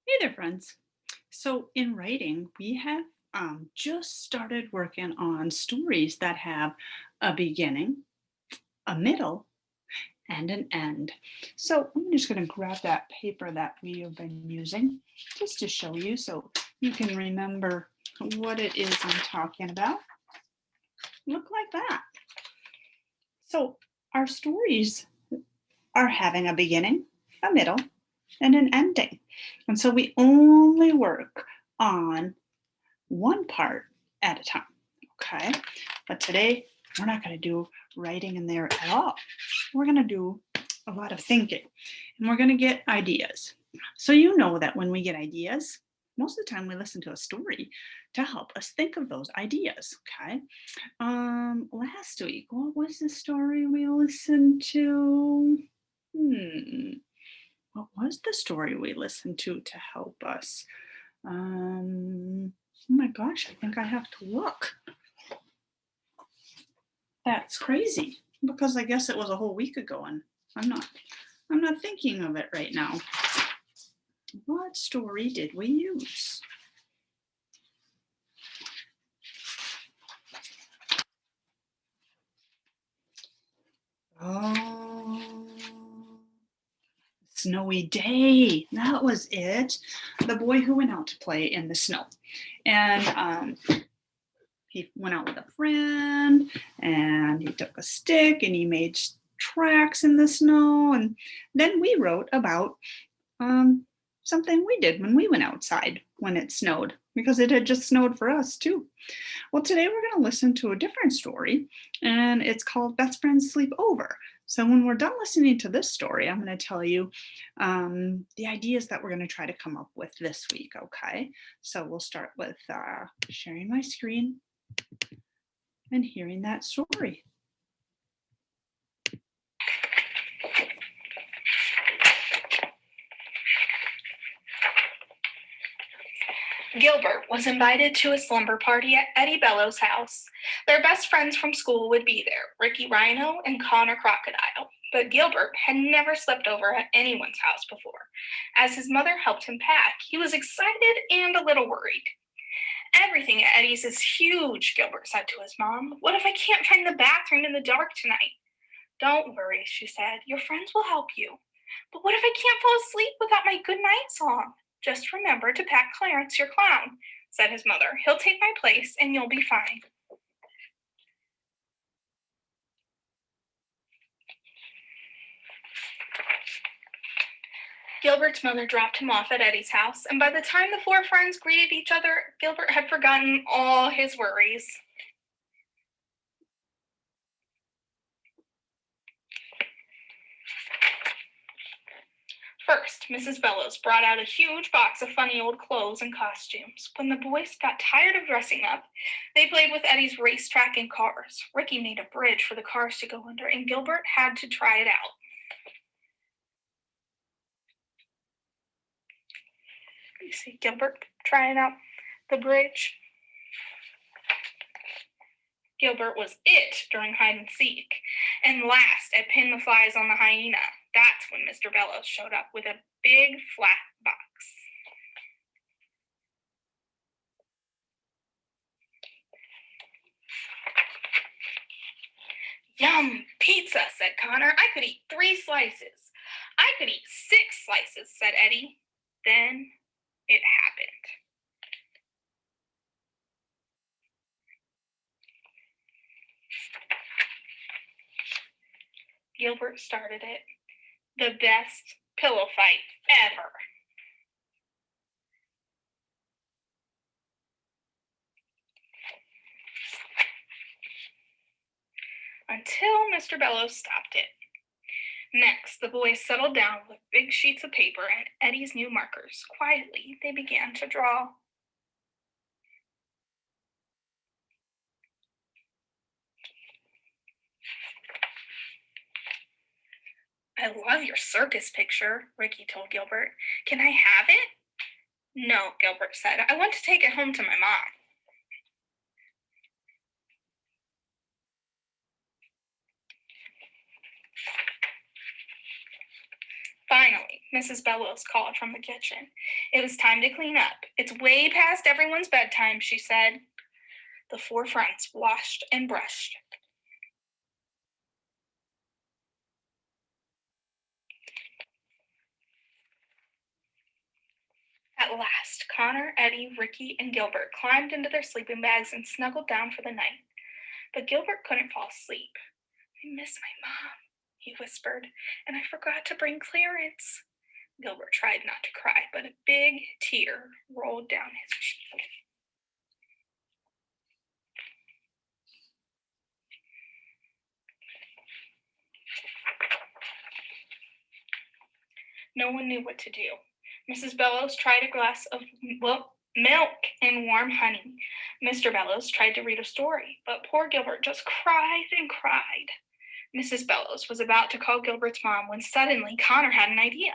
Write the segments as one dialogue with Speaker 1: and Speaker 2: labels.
Speaker 1: Hey there, friends. So, in writing, we have just started working on stories that have a beginning, a middle, and an end. So, I'm just going to grab that paper that we have been using just to show you so you can remember what it is I'm talking about. Look like that. So, our stories are having a beginning, a middle, and an ending. And so, we only work on one part at a time. Okay. But today we're not going to do writing in there at all. We're going to do a lot of thinking and we're going to get ideas. So, you know that when we get ideas, most of the time we listen to a story to help us think of those ideas. Okay. Last week, what was the story we listened to? Hmm. What was the story we listened to help us? Oh my gosh, I think I have to look. That's crazy because I guess it was a whole week ago and I'm not I'm not thinking of it right now. What story did we use? Oh, Snowy Day. That was it. The boy who went out to play in the snow. And he went out with a friend and he took a stick and he made tracks in the snow. And then we wrote about um, something we did when we went outside when it snowed because it had just snowed for us too. Well, today we're going to listen to a different story and it's called Best Friends Sleep Over. So, when we're done listening to this story, I'm going to tell you the ideas that we're going to try to come up with this week. Okay. So, we'll start with sharing my screen and hearing that story.
Speaker 2: Gilbert was invited to a slumber party at Eddie Bellows' house. Their best friends from school would be there, Ricky Rhino and Connor Crocodile. But Gilbert had never slept over at anyone's house before. As his mother helped him pack, he was excited and a little worried. Everything at Eddie's is huge, Gilbert said to his mom. What if I can't find the bathroom in the dark tonight? Don't worry, she said. Your friends will help you. But what if I can't fall asleep without my good night song? Just remember to pack Clarence, your clown, said his mother. He'll take my place and you'll be fine. Gilbert's mother dropped him off at Eddie's house, and by the time the four friends greeted each other, Gilbert had forgotten all his worries. First, Mrs. Bellows brought out a huge box of funny old clothes and costumes. When the boys got tired of dressing up, they played with Eddie's racetrack and cars. Ricky made a bridge for the cars to go under, and Gilbert had to try it out. You see Gilbert trying out the bridge. Gilbert was it during hide and seek, and last at Pin the Flies on the Hyena. That's when Mr. Bellows showed up with a big flat box. Yum, pizza, said Connor. I could eat 3 slices. I could eat 6 slices, said Eddie. Then it happened. Gilbert started it. The best pillow fight ever. Until Mr. Bellows stopped it. Next, the boys settled down with big sheets of paper and Eddie's new markers. Quietly, they began to draw. I love your circus picture, Ricky told Gilbert. Can I have it? No, Gilbert said. I want to take it home to my mom. Finally, Mrs. Bellows called from the kitchen. It was time to clean up. It's way past everyone's bedtime, she said. The four friends washed and brushed. At last, Connor, Eddie, Ricky, and Gilbert climbed into their sleeping bags and snuggled down for the night. But Gilbert couldn't fall asleep. I miss my mom, he whispered, and I forgot to bring Clarence. Gilbert tried not to cry, but a big tear rolled down his cheek. No one knew what to do. Mrs. Bellows tried a glass of milk and warm honey. Mr. Bellows tried to read a story, but poor Gilbert just cried and cried. Mrs. Bellows was about to call Gilbert's mom when suddenly Connor had an idea.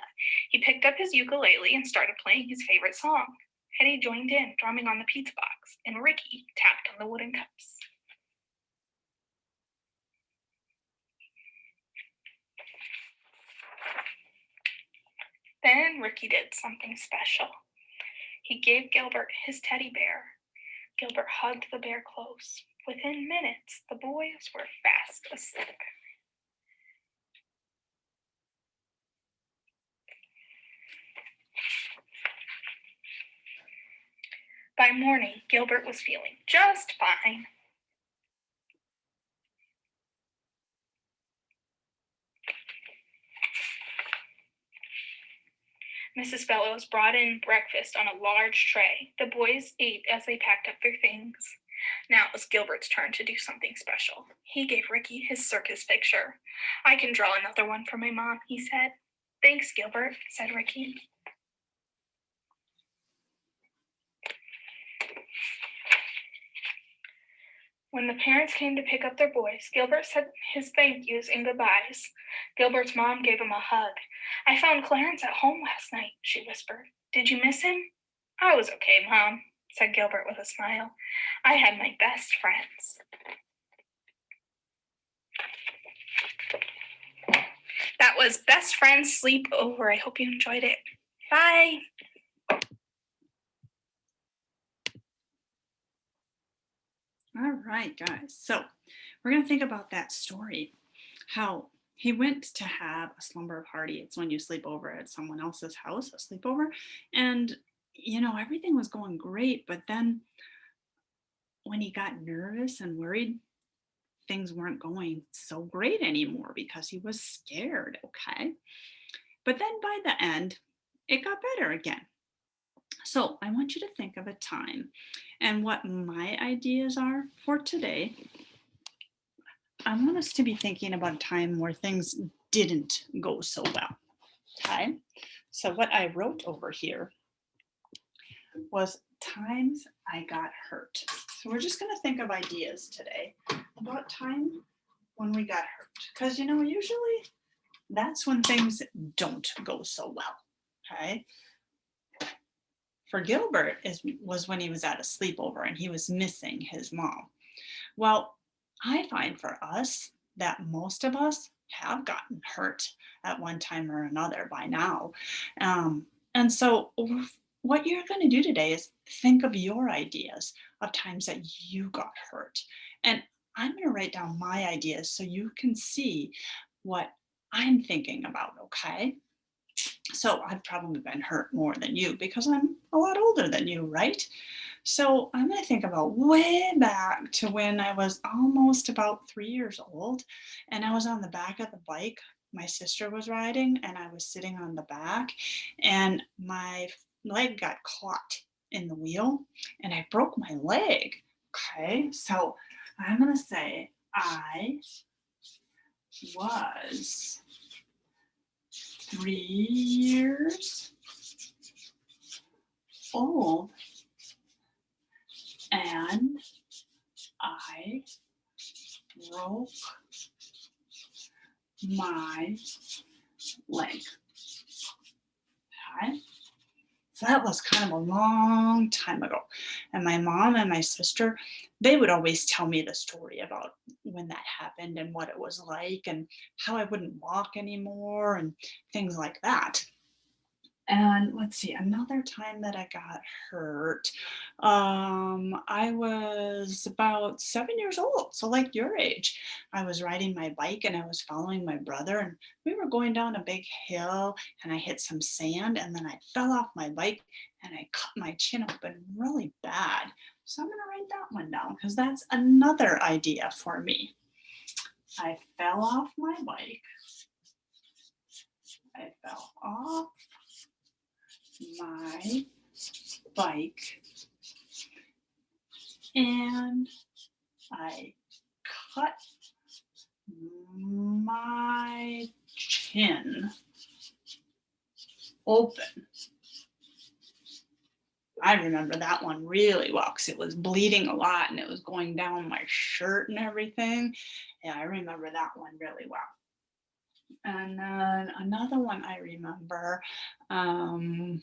Speaker 2: He picked up his ukulele and started playing his favorite song. Eddie joined in, drumming on the pizza box, and Ricky tapped on the wooden cups. Then Ricky did something special. He gave Gilbert his teddy bear. Gilbert hugged the bear close. Within minutes, the boys were fast asleep. By morning, Gilbert was feeling just fine. Mrs. Bellows brought in breakfast on a large tray. The boys ate as they packed up their things. Now it was Gilbert's turn to do something special. He gave Ricky his circus picture. I can draw another one for my mom, he said. Thanks, Gilbert, said Ricky. When the parents came to pick up their boys, Gilbert said his thank yous and goodbyes. Gilbert's mom gave him a hug. I found Clarence at home last night, she whispered. Did you miss him? I was okay, Mom, said Gilbert with a smile. I had my best friends. That was Best Friends Sleep Over. I hope you enjoyed it. Bye.
Speaker 1: All right, guys. So we're going to think about that story, how he went to have a slumber party. It's when you sleep over at someone else's house, a sleepover. And, everything was going great. But then when he got nervous and worried, things weren't going so great anymore because he was scared. Okay. But then by the end, it got better again. So I want you to think of a time, and what my ideas are for today. I want us to be thinking about a time where things didn't go so well. Okay. So what I wrote over here was times I got hurt. So we're just going to think of ideas today about time when we got hurt. Because, usually that's when things don't go so well. Okay. For Gilbert, was when he was at a sleepover and he was missing his mom. Well, I find for us that most of us have gotten hurt at one time or another by now. And so what you're going to do today is think of your ideas of times that you got hurt. And I'm going to write down my ideas so you can see what I'm thinking about, okay? So I've probably been hurt more than you because I'm a lot older than you, right? So I'm going to think about way back to when I was almost about 3 years old and I was on the back of the bike. My sister was riding and I was sitting on the back and my leg got caught in the wheel and I broke my leg. Okay, so I'm going to say I was 3 years old and I broke my leg. Okay. So that was kind of a long time ago. And my mom and my sister, they would always tell me the story about when that happened and what it was like and how I wouldn't walk anymore and things like that. And let's see, another time that I got hurt, I was about 7 years old, so like your age. I was riding my bike and I was following my brother, and we were going down a big hill, and I hit some sand, and then I fell off my bike and I cut my chin open really bad. So I'm gonna write that one down because that's another idea for me. I fell off my bike. I fell off my bike and I cut my chin open. I remember that one really well because it was bleeding a lot and it was going down my shirt and everything. Yeah, I remember that one really well. And then another one I remember, um,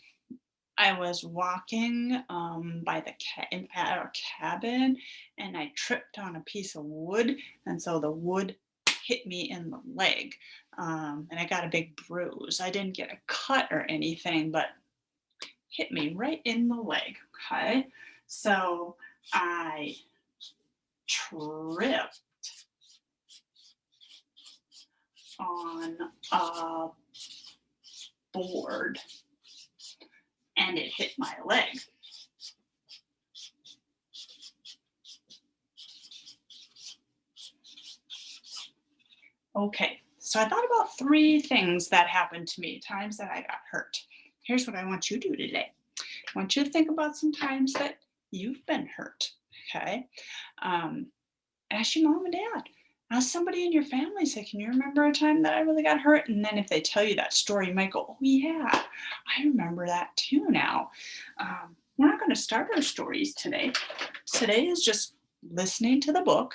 Speaker 1: I was walking by at our cabin, and I tripped on a piece of wood, and so the wood hit me in the leg, and I got a big bruise. I didn't get a cut or anything, but hit me right in the leg. Okay, so I tripped on a board, and it hit my leg. Okay, so I thought about three things that happened to me, times that I got hurt. Here's what I want you to do today. I want you to think about some times that you've been hurt. Okay. Um, Ask your mom and dad. Ask somebody in your family, say, can you remember a time that I really got hurt? And then if they tell you that story, you might go, oh, yeah, I remember that too now. We're not going to start our stories today. Today is just listening to the book,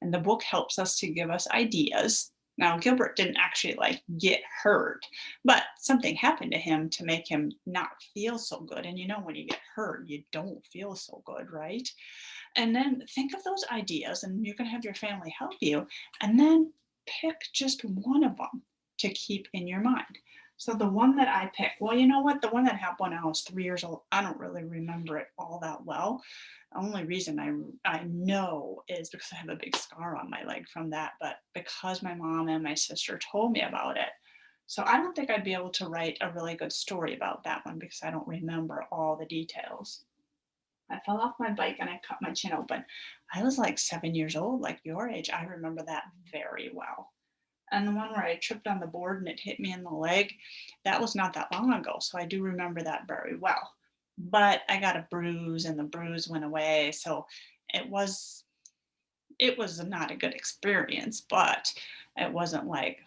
Speaker 1: and the book helps us to give us ideas. Now, Gilbert didn't actually like get hurt, but something happened to him to make him not feel so good. And you know, when you get hurt, you don't feel so good, right? And then think of those ideas, and you can have your family help you, and then pick just one of them to keep in your mind. So the one that I picked, well, you know what? The one that happened when I was 3 years old, I don't really remember it all that well. The only reason I know is because I have a big scar on my leg from that, but because my mom and my sister told me about it. So I don't think I'd be able to write a really good story about that one because I don't remember all the details. I fell off my bike and I cut my chin open. I was like 7 years old, like your age. I remember that very well. And the one where I tripped on the board and it hit me in the leg, that was not that long ago. So I do remember that very well. But I got a bruise and the bruise went away. So it was it was not a good experience, but it wasn't like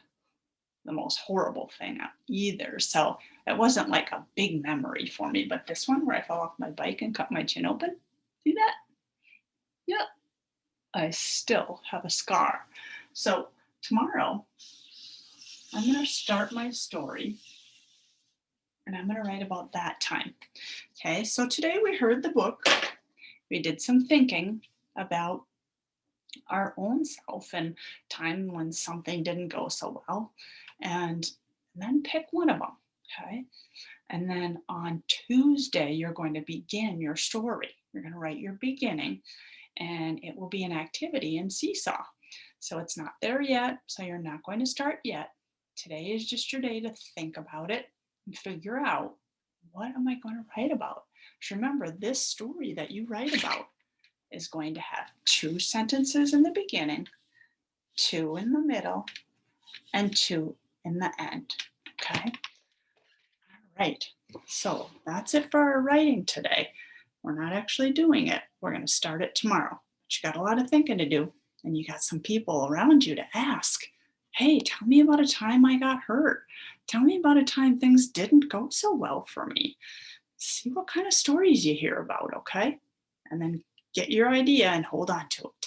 Speaker 1: the most horrible thing either. So it wasn't like a big memory for me. But this one where I fell off my bike and cut my chin open, see that? Yep. I still have a scar. So tomorrow, I'm going to start my story and I'm going to write about that time. Okay, so today we heard the book, we did some thinking about our own self and time when something didn't go so well, and then pick one of them. Okay, and then on Tuesday, you're going to begin your story. You're going to write your beginning, and it will be an activity in Seesaw. So it's not there yet, so you're not going to start yet. Today is just your day to think about it and figure out, what am I going to write about? Just remember, this story that you write about is going to have 2 sentences in the beginning, 2 in the middle, and 2 in the end. Okay? All right. So that's it for our writing today. We're not actually doing it. We're going to start it tomorrow. But you got a lot of thinking to do, and you got some people around you to ask. Hey, tell me about a time I got hurt. Tell me about a time things didn't go so well for me. See what kind of stories you hear about, okay? And then get your idea and hold on to it.